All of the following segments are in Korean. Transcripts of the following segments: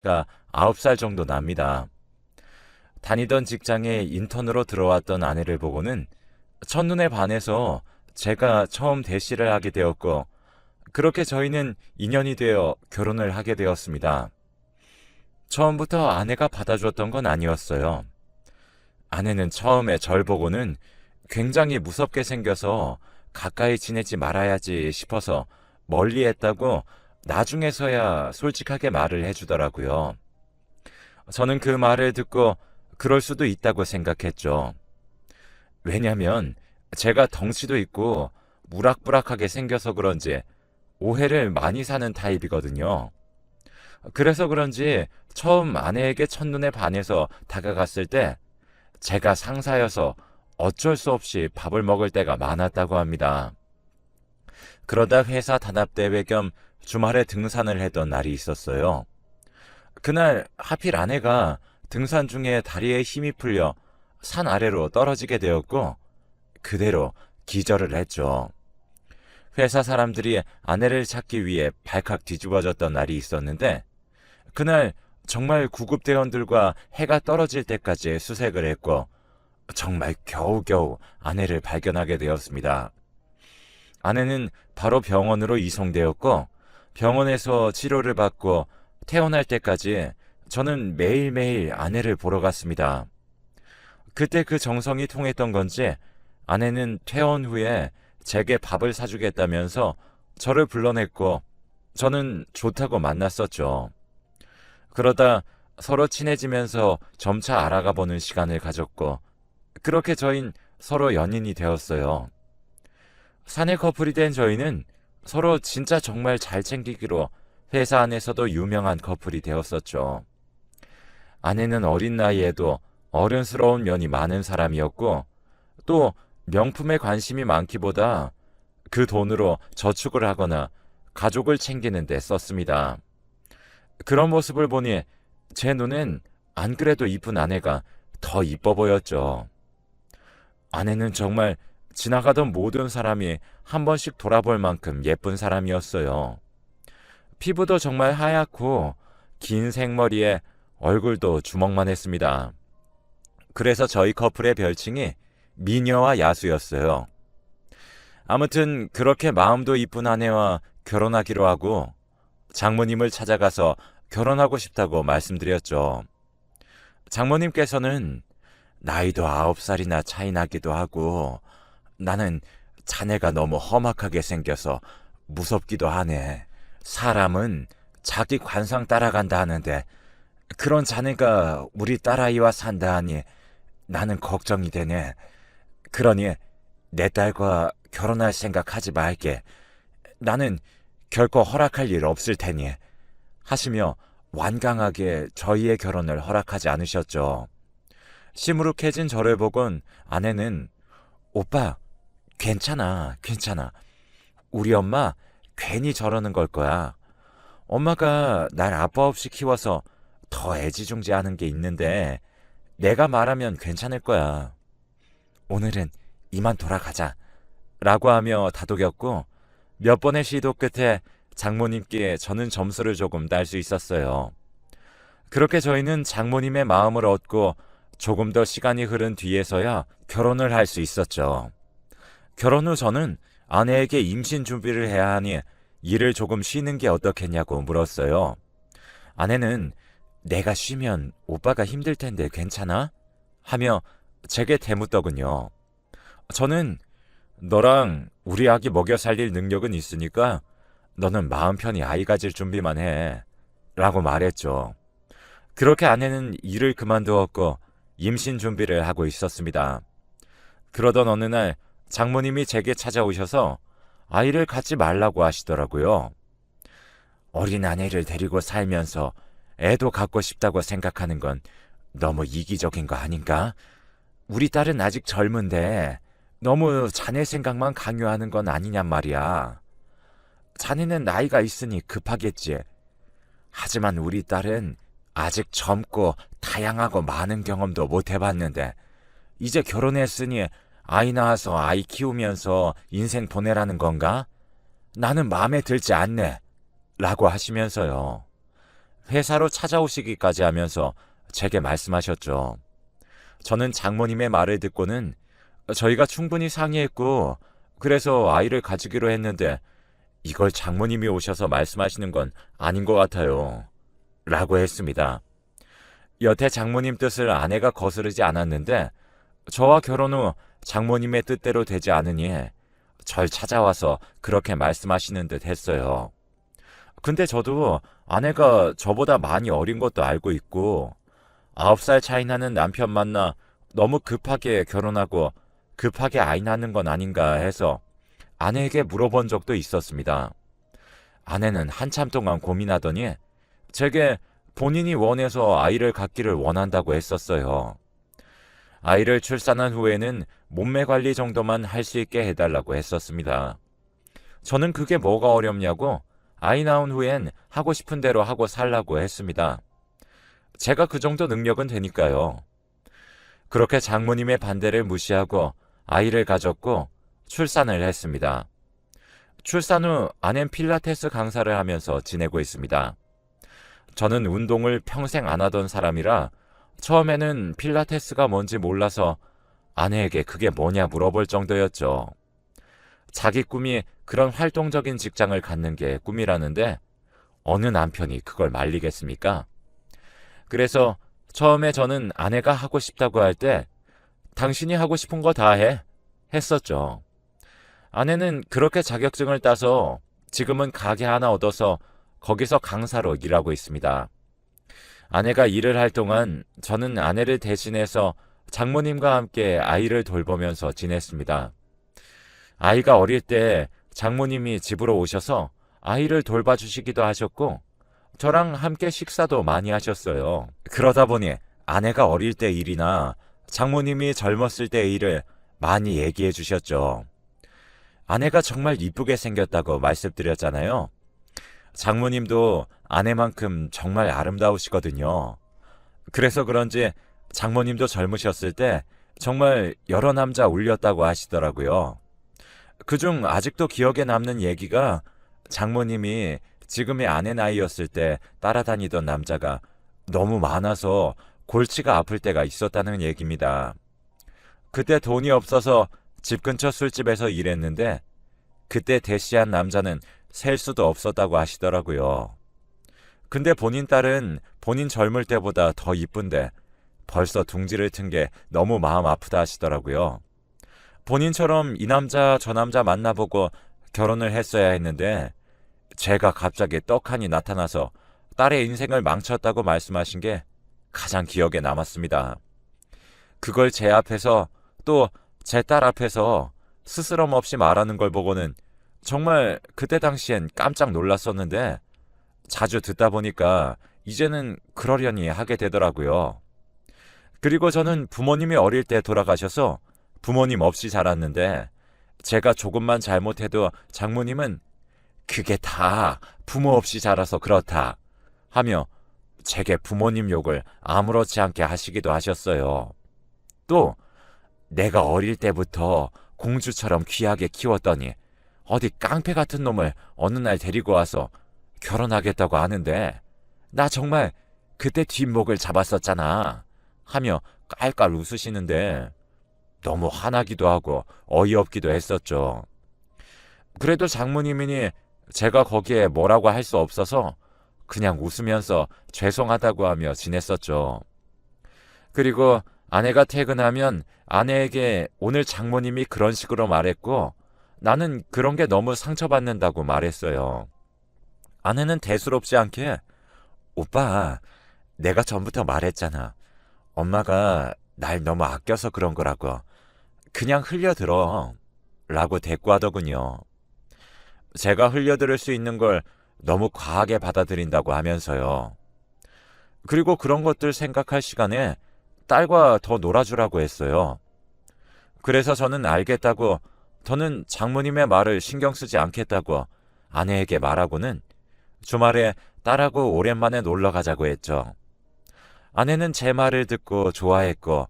가 9살 정도 납니다. 다니던 직장에 인턴으로 들어왔던 아내를 보고는 첫눈에 반해서 제가 처음 대시를 하게 되었고, 그렇게 저희는 인연이 되어 결혼을 하게 되었습니다. 처음부터 아내가 받아줬던 건 아니었어요. 아내는 처음에 절 보고는 굉장히 무섭게 생겨서 가까이 지내지 말아야지 싶어서 멀리 했다고 나중에서야 솔직하게 말을 해주더라고요. 저는 그 말을 듣고 그럴 수도 있다고 생각했죠. 왜냐면 제가 덩치도 있고 무락부락하게 생겨서 그런지 오해를 많이 사는 타입이거든요. 그래서 그런지 처음 아내에게 첫눈에 반해서 다가갔을 때 제가 상사여서 어쩔 수 없이 밥을 먹을 때가 많았다고 합니다. 그러다 회사 단합대회 겸 주말에 등산을 했던 날이 있었어요. 그날 하필 아내가 등산 중에 다리에 힘이 풀려 산 아래로 떨어지게 되었고 그대로 기절을 했죠. 회사 사람들이 아내를 찾기 위해 발칵 뒤집어졌던 날이 있었는데 그날 정말 구급대원들과 해가 떨어질 때까지 수색을 했고 정말 겨우겨우 아내를 발견하게 되었습니다. 아내는 바로 병원으로 이송되었고 병원에서 치료를 받고 퇴원할 때까지 저는 매일매일 아내를 보러 갔습니다. 그때 그 정성이 통했던 건지 아내는 퇴원 후에 제게 밥을 사주겠다면서 저를 불러냈고 저는 좋다고 만났었죠. 그러다 서로 친해지면서 점차 알아가 보는 시간을 가졌고 그렇게 저흰 서로 연인이 되었어요. 사내 커플이 된 저희는 서로 진짜 정말 잘 챙기기로 회사 안에서도 유명한 커플이 되었었죠. 아내는 어린 나이에도 어른스러운 면이 많은 사람이었고 또 명품에 관심이 많기보다 그 돈으로 저축을 하거나 가족을 챙기는 데 썼습니다. 그런 모습을 보니 제 눈엔 안 그래도 이쁜 아내가 더 이뻐 보였죠. 아내는 정말 지나가던 모든 사람이 한 번씩 돌아볼 만큼 예쁜 사람이었어요. 피부도 정말 하얗고 긴 생머리에 얼굴도 주먹만 했습니다. 그래서 저희 커플의 별칭이 미녀와 야수였어요. 아무튼 그렇게 마음도 이쁜 아내와 결혼하기로 하고 장모님을 찾아가서 결혼하고 싶다고 말씀드렸죠. 장모님께서는 나이도 9살이나 차이 나기도 하고 나는 자네가 너무 험악하게 생겨서 무섭기도 하네. 사람은 자기 관상 따라간다 하는데 그런 자네가 우리 딸아이와 산다 하니 나는 걱정이 되네. 그러니 내 딸과 결혼할 생각 하지 말게. 나는 결코 허락할 일 없을 테니 하시며 완강하게 저희의 결혼을 허락하지 않으셨죠. 시무룩해진 저를 보곤 아내는 오빠 괜찮아 괜찮아. 우리 엄마 괜히 저러는 걸 거야. 엄마가 날 아빠 없이 키워서 더 애지중지하는 게 있는데 내가 말하면 괜찮을 거야. 오늘은 이만 돌아가자 라고 하며 다독였고 몇 번의 시도 끝에 장모님께 저는 점수를 조금 딸 수 있었어요. 그렇게 저희는 장모님의 마음을 얻고 조금 더 시간이 흐른 뒤에서야 결혼을 할 수 있었죠. 결혼 후 저는 아내에게 임신 준비를 해야 하니 일을 조금 쉬는 게 어떻겠냐고 물었어요. 아내는 내가 쉬면 오빠가 힘들 텐데 괜찮아? 하며 제게 대묻더군요. 저는 너랑 우리 아기 먹여 살릴 능력은 있으니까 너는 마음 편히 아이 가질 준비만 해 라고 말했죠. 그렇게 아내는 일을 그만두었고 임신 준비를 하고 있었습니다. 그러던 어느 날 장모님이 제게 찾아오셔서 아이를 갖지 말라고 하시더라고요. 어린 아내를 데리고 살면서 애도 갖고 싶다고 생각하는 건 너무 이기적인 거 아닌가? 우리 딸은 아직 젊은데 너무 자네 생각만 강요하는 건 아니냔 말이야. 자네는 나이가 있으니 급하겠지. 하지만 우리 딸은 아직 젊고 다양하고 많은 경험도 못 해봤는데 이제 결혼했으니 아이 낳아서 아이 키우면서 인생 보내라는 건가? 나는 마음에 들지 않네 라고 하시면서요. 회사로 찾아오시기까지 하면서 제게 말씀하셨죠. 저는 장모님의 말을 듣고는 저희가 충분히 상의했고 그래서 아이를 가지기로 했는데 이걸 장모님이 오셔서 말씀하시는 건 아닌 것 같아요. 라고 했습니다. 여태 장모님 뜻을 아내가 거스르지 않았는데 저와 결혼 후 장모님의 뜻대로 되지 않으니 절 찾아와서 그렇게 말씀하시는 듯 했어요. 근데 저도 아내가 저보다 많이 어린 것도 알고 있고 9살 차이 나는 남편 만나 너무 급하게 결혼하고 급하게 아이 낳는 건 아닌가 해서 아내에게 물어본 적도 있었습니다. 아내는 한참 동안 고민하더니 제게 본인이 원해서 아이를 갖기를 원한다고 했었어요. 아이를 출산한 후에는 몸매 관리 정도만 할 수 있게 해달라고 했었습니다. 저는 그게 뭐가 어렵냐고 아이 낳은 후엔 하고 싶은 대로 하고 살라고 했습니다. 제가 그 정도 능력은 되니까요. 그렇게 장모님의 반대를 무시하고 아이를 가졌고 출산을 했습니다. 출산 후 아내는 필라테스 강사를 하면서 지내고 있습니다. 저는 운동을 평생 안 하던 사람이라 처음에는 필라테스가 뭔지 몰라서 아내에게 그게 뭐냐 물어볼 정도였죠. 자기 꿈이 그런 활동적인 직장을 갖는 게 꿈이라는데 어느 남편이 그걸 말리겠습니까? 그래서 처음에 저는 아내가 하고 싶다고 할 때 당신이 하고 싶은 거 다 해 했었죠. 아내는 그렇게 자격증을 따서 지금은 가게 하나 얻어서 거기서 강사로 일하고 있습니다. 아내가 일을 할 동안 저는 아내를 대신해서 장모님과 함께 아이를 돌보면서 지냈습니다. 아이가 어릴 때 장모님이 집으로 오셔서 아이를 돌봐주시기도 하셨고 저랑 함께 식사도 많이 하셨어요. 그러다 보니 아내가 어릴 때 일이나 장모님이 젊었을 때 일을 많이 얘기해 주셨죠. 아내가 정말 이쁘게 생겼다고 말씀드렸잖아요. 장모님도 아내만큼 정말 아름다우시거든요. 그래서 그런지 장모님도 젊으셨을 때 정말 여러 남자 울렸다고 하시더라고요. 그중 아직도 기억에 남는 얘기가 장모님이 지금의 아내 나이였을 때 따라다니던 남자가 너무 많아서 골치가 아플 때가 있었다는 얘기입니다. 그때 돈이 없어서 집 근처 술집에서 일했는데 그때 대시한 남자는 셀 수도 없었다고 하시더라고요. 근데 본인 딸은 본인 젊을 때보다 더 이쁜데 벌써 둥지를 튼 게 너무 마음 아프다 하시더라고요. 본인처럼 이 남자 저 남자 만나보고 결혼을 했어야 했는데 제가 갑자기 떡하니 나타나서 딸의 인생을 망쳤다고 말씀하신 게 가장 기억에 남았습니다. 그걸 제 앞에서 또 제 딸 앞에서 스스럼 없이 말하는 걸 보고는 정말 그때 당시엔 깜짝 놀랐었는데 자주 듣다 보니까 이제는 그러려니 하게 되더라고요. 그리고 저는 부모님이 어릴 때 돌아가셔서 부모님 없이 자랐는데 제가 조금만 잘못해도 장모님은 그게 다 부모 없이 자라서 그렇다 하며 제게 부모님 욕을 아무렇지 않게 하시기도 하셨어요. 또 내가 어릴 때부터 공주처럼 귀하게 키웠더니 어디 깡패 같은 놈을 어느 날 데리고 와서 결혼하겠다고 하는데 나 정말 그때 뒷목을 잡았었잖아 하며 깔깔 웃으시는데 너무 화나기도 하고 어이없기도 했었죠. 그래도 장모님이니 제가 거기에 뭐라고 할 수 없어서 그냥 웃으면서 죄송하다고 하며 지냈었죠. 그리고 아내가 퇴근하면 아내에게 오늘 장모님이 그런 식으로 말했고 나는 그런 게 너무 상처받는다고 말했어요. 아내는 대수롭지 않게 오빠, 내가 전부터 말했잖아. 엄마가 날 너무 아껴서 그런 거라고. 그냥 흘려들어. 라고 대꾸하더군요. 제가 흘려들을 수 있는 걸 너무 과하게 받아들인다고 하면서요. 그리고 그런 것들 생각할 시간에 딸과 더 놀아주라고 했어요. 그래서 저는 알겠다고, 저는 장모님의 말을 신경 쓰지 않겠다고 아내에게 말하고는 주말에 딸하고 오랜만에 놀러 가자고 했죠. 아내는 제 말을 듣고 좋아했고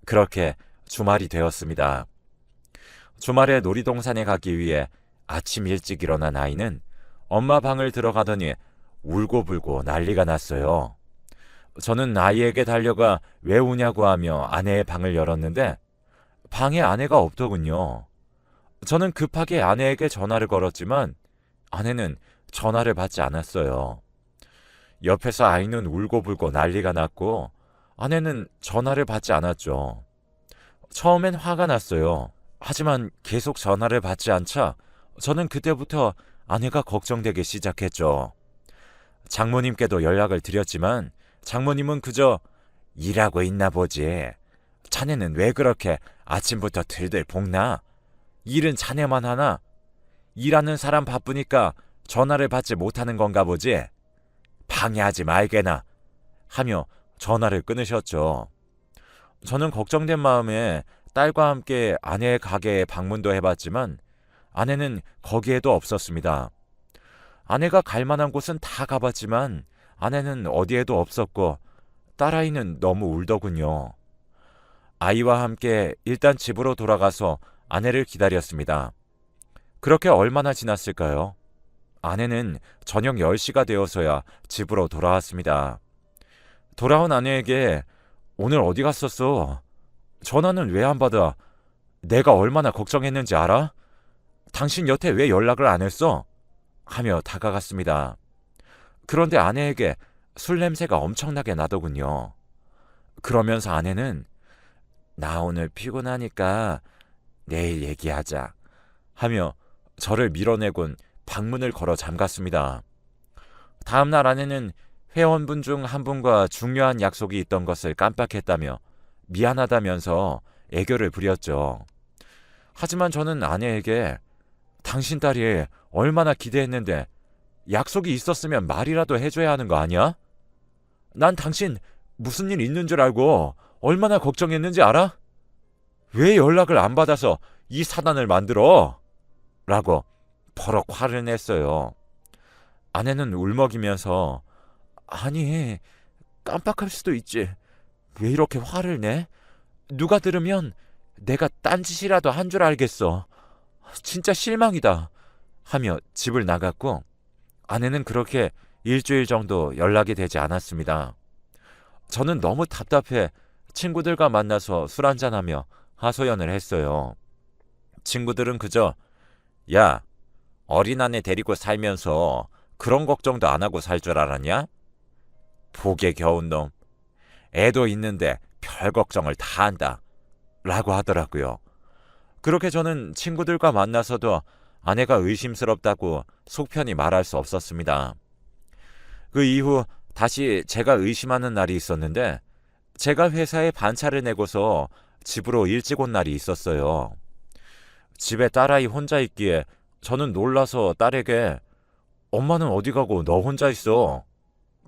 그렇게 주말이 되었습니다. 주말에 놀이동산에 가기 위해 아침 일찍 일어난 아이는 엄마 방을 들어가더니 울고불고 난리가 났어요. 저는 아이에게 달려가 왜 우냐고 하며 아내의 방을 열었는데 방에 아내가 없더군요. 저는 급하게 아내에게 전화를 걸었지만 아내는 전화를 받지 않았어요. 옆에서 아이는 울고불고 난리가 났고 아내는 전화를 받지 않았죠. 처음엔 화가 났어요. 하지만 계속 전화를 받지 않자 저는 그때부터 아내가 걱정되기 시작했죠. 장모님께도 연락을 드렸지만 장모님은 그저 일하고 있나 보지. 자네는 왜 그렇게 아침부터 들들 볶나? 일은 자네만 하나? 일하는 사람 바쁘니까 전화를 받지 못하는 건가 보지? 방해하지 말게나 하며 전화를 끊으셨죠. 저는 걱정된 마음에 딸과 함께 아내의 가게에 방문도 해봤지만 아내는 거기에도 없었습니다. 아내가 갈 만한 곳은 다 가봤지만 아내는 어디에도 없었고 딸아이는 너무 울더군요. 아이와 함께 일단 집으로 돌아가서 아내를 기다렸습니다. 그렇게 얼마나 지났을까요? 아내는 저녁 10시가 되어서야 집으로 돌아왔습니다. 돌아온 아내에게 오늘 어디 갔었어? 전화는 왜 안 받아? 내가 얼마나 걱정했는지 알아? 당신 여태 왜 연락을 안 했어? 하며 다가갔습니다. 그런데 아내에게 술 냄새가 엄청나게 나더군요. 그러면서 아내는 나 오늘 피곤하니까 내일 얘기하자 하며 저를 밀어내곤 방문을 걸어 잠갔습니다. 다음날 아내는 회원분 중 한 분과 중요한 약속이 있던 것을 깜빡했다며 미안하다면서 애교를 부렸죠. 하지만 저는 아내에게 당신 딸이 얼마나 기대했는데 약속이 있었으면 말이라도 해줘야 하는 거 아니야? 난 당신 무슨 일 있는 줄 알고 얼마나 걱정했는지 알아? 왜 연락을 안 받아서 이 사단을 만들어? 라고 버럭 화를 냈어요. 아내는 울먹이면서 아니 깜빡할 수도 있지. 왜 이렇게 화를 내? 누가 들으면 내가 딴짓이라도 한 줄 알겠어. 진짜 실망이다. 하며 집을 나갔고 아내는 그렇게 일주일 정도 연락이 되지 않았습니다. 저는 너무 답답해 친구들과 만나서 술 한잔하며 하소연을 했어요. 친구들은 그저 야, 어린 아내 데리고 살면서 그런 걱정도 안 하고 살 줄 알았냐? 복에 겨운 놈. 애도 있는데 별 걱정을 다 한다. 라고 하더라고요. 그렇게 저는 친구들과 만나서도 아내가 의심스럽다고 속편히 말할 수 없었습니다. 그 이후 다시 제가 의심하는 날이 있었는데 제가 회사에 반차를 내고서 집으로 일찍 온 날이 있었어요. 집에 딸아이 혼자 있기에 저는 놀라서 딸에게 엄마는 어디 가고 너 혼자 있어?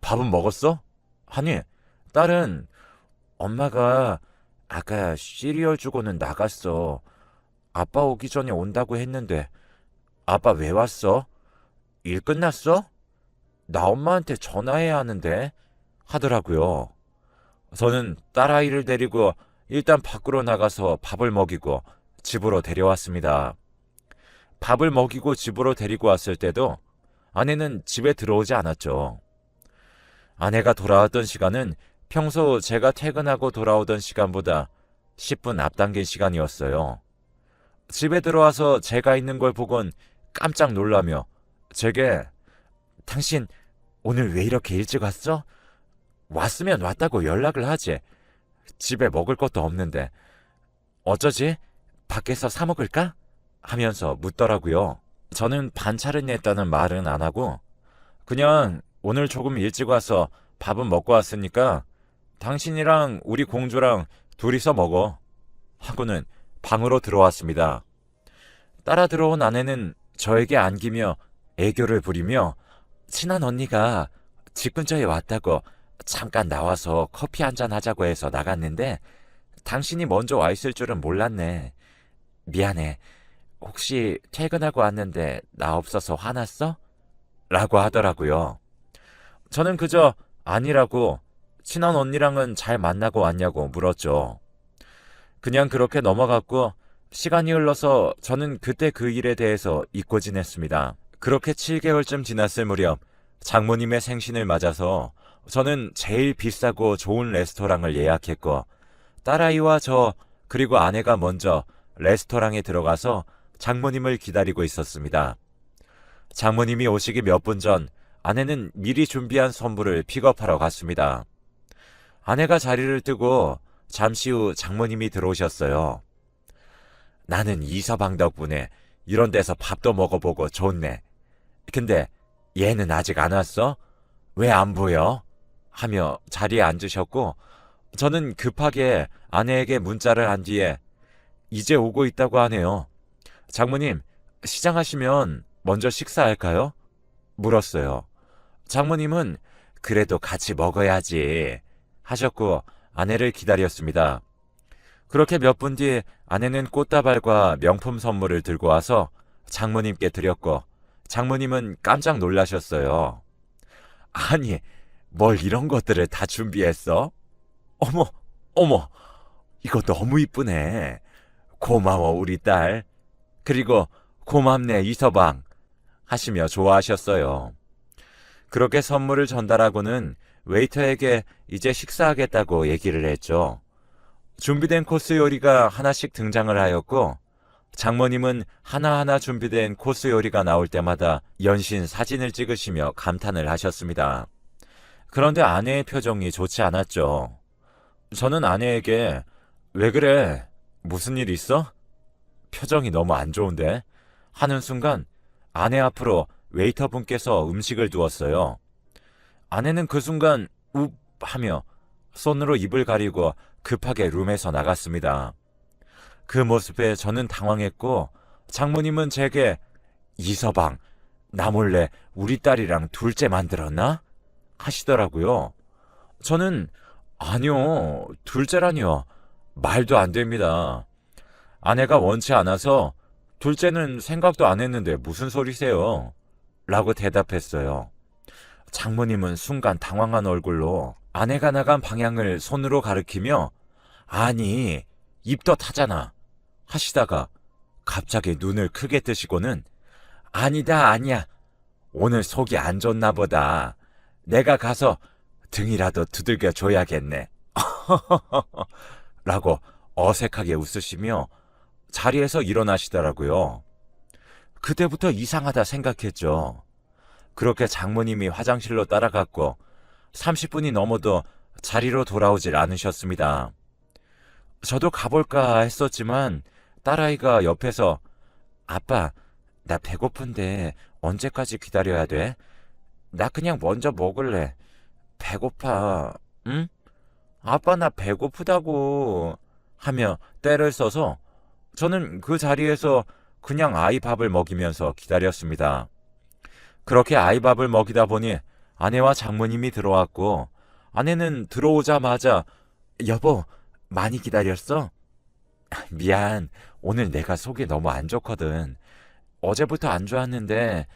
밥은 먹었어? 하니 딸은 엄마가 아까 시리얼 주고는 나갔어. 아빠 오기 전에 온다고 했는데 아빠 왜 왔어? 일 끝났어? 나 엄마한테 전화해야 하는데 하더라고요. 저는 딸아이를 데리고 일단 밖으로 나가서 밥을 먹이고 집으로 데려왔습니다. 밥을 먹이고 집으로 데리고 왔을 때도 아내는 집에 들어오지 않았죠. 아내가 돌아왔던 시간은 평소 제가 퇴근하고 돌아오던 시간보다 10분 앞당긴 시간이었어요. 집에 들어와서 제가 있는 걸 보곤 깜짝 놀라며 제게 당신 오늘 왜 이렇게 일찍 왔어? 왔으면 왔다고 연락을 하지. 집에 먹을 것도 없는데 어쩌지? 밖에서 사 먹을까? 하면서 묻더라고요. 저는 반차를 냈다는 말은 안 하고 그냥 오늘 조금 일찍 와서 밥은 먹고 왔으니까 당신이랑 우리 공주랑 둘이서 먹어 하고는 방으로 들어왔습니다. 따라 들어온 아내는 저에게 안기며 애교를 부리며 친한 언니가 집 근처에 왔다고 잠깐 나와서 커피 한잔 하자고 해서 나갔는데 당신이 먼저 와 있을 줄은 몰랐네. 미안해. 혹시 퇴근하고 왔는데 나 없어서 화났어? 라고 하더라고요. 저는 그저 아니라고 친한 언니랑은 잘 만나고 왔냐고 물었죠. 그냥 그렇게 넘어갔고 시간이 흘러서 저는 그때 그 일에 대해서 잊고 지냈습니다. 그렇게 7개월쯤 지났을 무렵 장모님의 생신을 맞아서 저는 제일 비싸고 좋은 레스토랑을 예약했고, 딸아이와 저 그리고 아내가 먼저 레스토랑에 들어가서 장모님을 기다리고 있었습니다. 장모님이 오시기 몇 분 전 아내는 미리 준비한 선물을 픽업하러 갔습니다. 아내가 자리를 뜨고 잠시 후 장모님이 들어오셨어요. 나는 이서방 덕분에 이런 데서 밥도 먹어보고 좋네. 근데 얘는 아직 안 왔어? 왜 안 보여? 하며 자리에 앉으셨고, 저는 급하게 아내에게 문자를 한 뒤에 이제 오고 있다고 하네요. 장모님, 시장하시면 먼저 식사할까요? 물었어요. 장모님은 그래도 같이 먹어야지 하셨고 아내를 기다렸습니다. 그렇게 몇 분 뒤 아내는 꽃다발과 명품 선물을 들고 와서 장모님께 드렸고, 장모님은 깜짝 놀라셨어요. 아니, 뭘 이런 것들을 다 준비했어? 어머, 어머, 이거 너무 이쁘네. 고마워, 우리 딸. 그리고 고맙네, 이서방. 하시며 좋아하셨어요. 그렇게 선물을 전달하고는 웨이터에게 이제 식사하겠다고 얘기를 했죠. 준비된 코스 요리가 하나씩 등장을 하였고, 장모님은 하나하나 준비된 코스 요리가 나올 때마다 연신 사진을 찍으시며 감탄을 하셨습니다. 그런데 아내의 표정이 좋지 않았죠. 저는 아내에게 왜 그래? 무슨 일 있어? 표정이 너무 안 좋은데? 하는 순간 아내 앞으로 웨이터분께서 음식을 두었어요. 아내는 그 순간 웁 하며 손으로 입을 가리고 급하게 룸에서 나갔습니다. 그 모습에 저는 당황했고, 장모님은 제게 이서방, 나 몰래 우리 딸이랑 둘째 만들었나? 하시더라고요. 저는 아니요, 둘째라니요. 말도 안 됩니다. 아내가 원치 않아서 둘째는 생각도 안 했는데 무슨 소리세요? 라고 대답했어요. 장모님은 순간 당황한 얼굴로 아내가 나간 방향을 손으로 가리키며 아니, 입덧 하잖아 하시다가 갑자기 눈을 크게 뜨시고는 아니다, 아니야. 오늘 속이 안 좋나 보다. 내가 가서 등이라도 두들겨 줘야겠네. 라고 어색하게 웃으시며 자리에서 일어나시더라고요. 그때부터 이상하다 생각했죠. 그렇게 장모님이 화장실로 따라갔고 30분이 넘어도 자리로 돌아오질 않으셨습니다. 저도 가볼까 했었지만 딸아이가 옆에서 아빠, 나 배고픈데 언제까지 기다려야 돼? 나 그냥 먼저 먹을래. 배고파. 응? 아빠 나 배고프다고. 하며 떼를 써서 저는 그 자리에서 그냥 아이 밥을 먹이면서 기다렸습니다. 그렇게 아이 밥을 먹이다 보니 아내와 장모님이 들어왔고, 아내는 들어오자마자 여보, 많이 기다렸어? 미안, 오늘 내가 속이 너무 안 좋거든. 어제부터 안 좋았는데,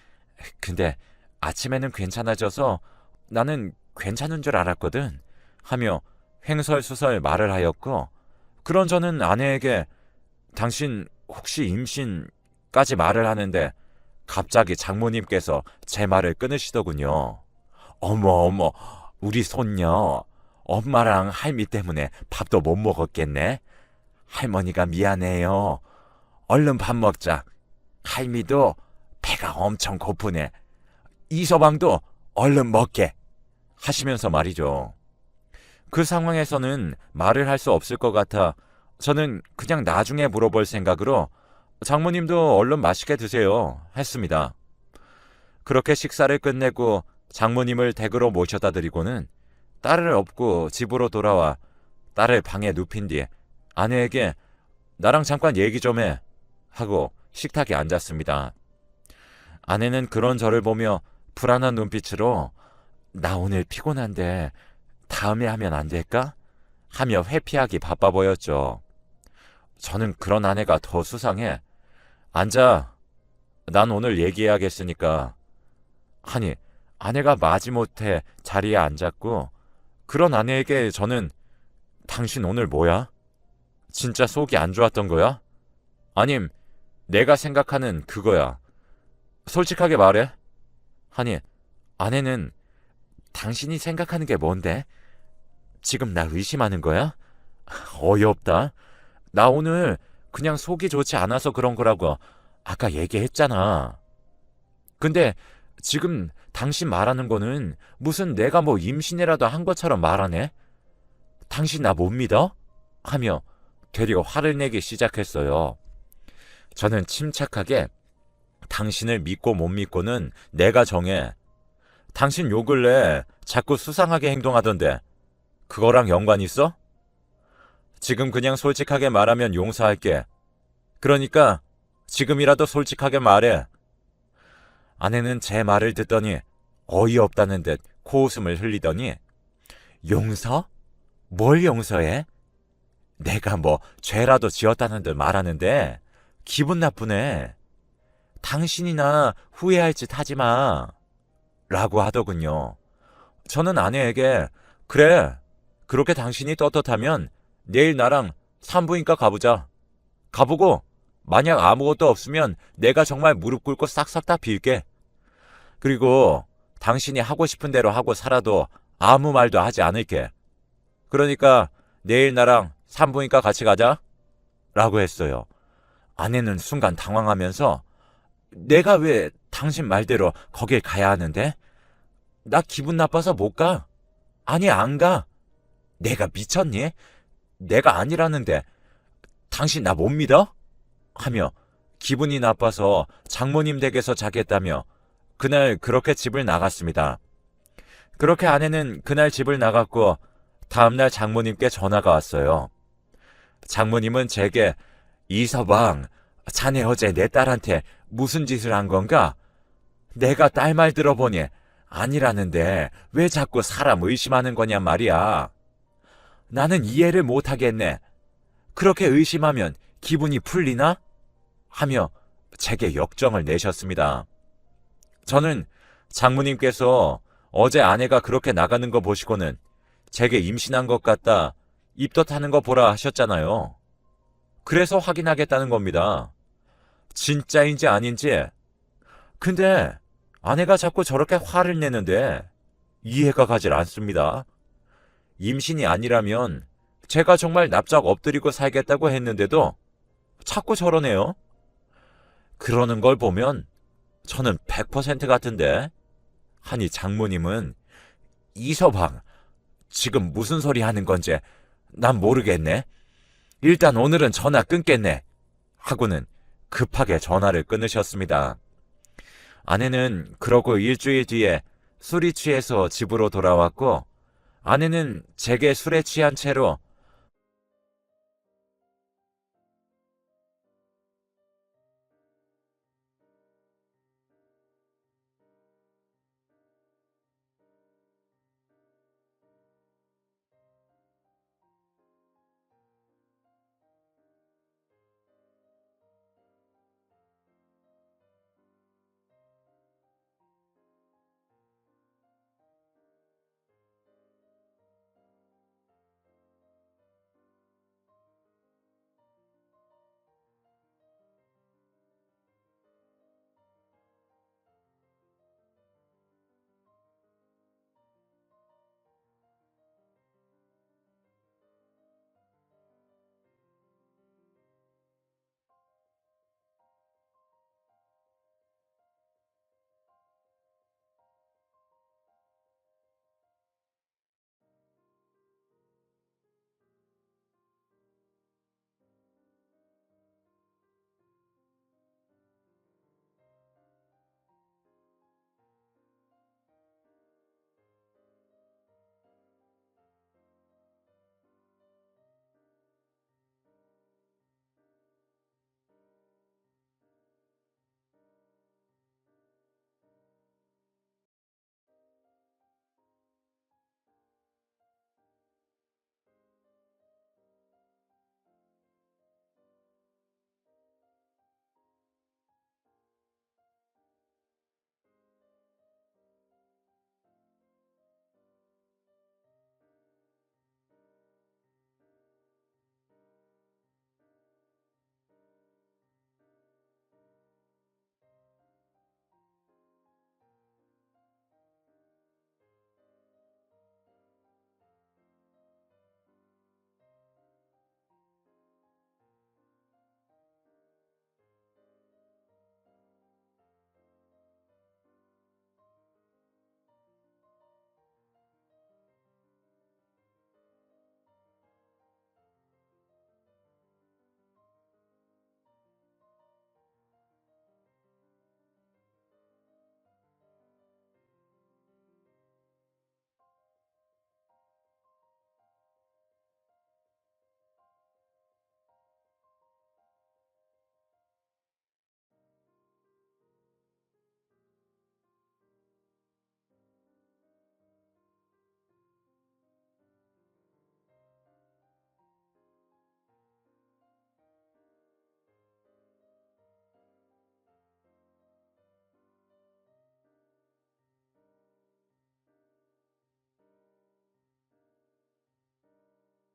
근데 아침에는 괜찮아져서 나는 괜찮은 줄 알았거든. 하며 횡설수설 말을 하였고, 그런 저는 아내에게 당신 혹시 임신까지 말을 하는데 갑자기 장모님께서 제 말을 끊으시더군요. 어머 어머, 우리 손녀 엄마랑 할미 때문에 밥도 못 먹었겠네. 할머니가 미안해요. 얼른 밥 먹자. 할미도 배가 엄청 고프네. 이서방도 얼른 먹게. 하시면서 말이죠. 그 상황에서는 말을 할 수 없을 것 같아 저는 그냥 나중에 물어볼 생각으로 장모님도 얼른 맛있게 드세요 했습니다. 그렇게 식사를 끝내고 장모님을 댁으로 모셔다 드리고는 딸을 업고 집으로 돌아와 딸을 방에 눕힌 뒤 아내에게 나랑 잠깐 얘기 좀 해 하고 식탁에 앉았습니다. 아내는 그런 저를 보며 불안한 눈빛으로 나 오늘 피곤한데 다음에 하면 안 될까? 하며 회피하기 바빠 보였죠. 저는 그런 아내가 더 수상해. 앉아. 난 오늘 얘기해야겠으니까. 하니 아내가 마지못해 자리에 앉았고, 그런 아내에게 저는 당신 오늘 뭐야? 진짜 속이 안 좋았던 거야? 아님 내가 생각하는 그거야. 솔직하게 말해. 하니 아내는 당신이 생각하는 게 뭔데? 지금 나 의심하는 거야? 어이없다. 나 오늘 그냥 속이 좋지 않아서 그런 거라고 아까 얘기했잖아. 근데 지금 당신 말하는 거는 무슨 내가 뭐 임신이라도 한 것처럼 말하네? 당신 나 못 믿어? 하며 되려 화를 내기 시작했어요. 저는 침착하게 당신을 믿고 못 믿고는 내가 정해. 당신 요 근래 자꾸 수상하게 행동하던데 그거랑 연관 있어? 지금 그냥 솔직하게 말하면 용서할게. 그러니까 지금이라도 솔직하게 말해. 아내는 제 말을 듣더니 어이없다는 듯 코웃음을 흘리더니 용서? 뭘 용서해? 내가 뭐 죄라도 지었다는 듯 말하는데 기분 나쁘네. 당신이나 후회할 짓 하지 마. 라고 하더군요. 저는 아내에게 그래, 그렇게 당신이 떳떳하면 내일 나랑 산부인과 가보자. 가보고 만약 아무것도 없으면 내가 정말 무릎 꿇고 싹싹 다 빌게. 그리고 당신이 하고 싶은 대로 하고 살아도 아무 말도 하지 않을게. 그러니까 내일 나랑 산부인과 같이 가자. 라고 했어요. 아내는 순간 당황하면서 내가 왜 당신 말대로 거길 가야 하는데? 나 기분 나빠서 못 가. 아니, 안 가. 내가 미쳤니? 내가 아니라는데 당신 나 못 믿어? 하며 기분이 나빠서 장모님 댁에서 자겠다며 그날 그렇게 집을 나갔습니다. 그렇게 아내는 그날 집을 나갔고 다음날 장모님께 전화가 왔어요. 장모님은 제게 이서방, 자네 어제 내 딸한테 무슨 짓을 한 건가? 내가 딸 말 들어보니 아니라는데 왜 자꾸 사람 의심하는 거냔 말이야. 나는 이해를 못하겠네. 그렇게 의심하면 기분이 풀리나? 하며 제게 역정을 내셨습니다. 저는 장모님께서 어제 아내가 그렇게 나가는 거 보시고는 제게 임신한 것 같다, 입덧하는 거 보라 하셨잖아요. 그래서 확인하겠다는 겁니다. 진짜인지 아닌지. 근데 아내가 자꾸 저렇게 화를 내는데 이해가 가질 않습니다. 임신이 아니라면 제가 정말 납작 엎드리고 살겠다고 했는데도 자꾸 저러네요. 그러는 걸 보면 저는 100% 같은데. 하니 장모님은 이서방, 지금 무슨 소리 하는 건지 난 모르겠네. 일단 오늘은 전화 끊겠네. 하고는 급하게 전화를 끊으셨습니다. 아내는 그러고 일주일 뒤에 술이 취해서 집으로 돌아왔고 아내는 제게 술에 취한 채로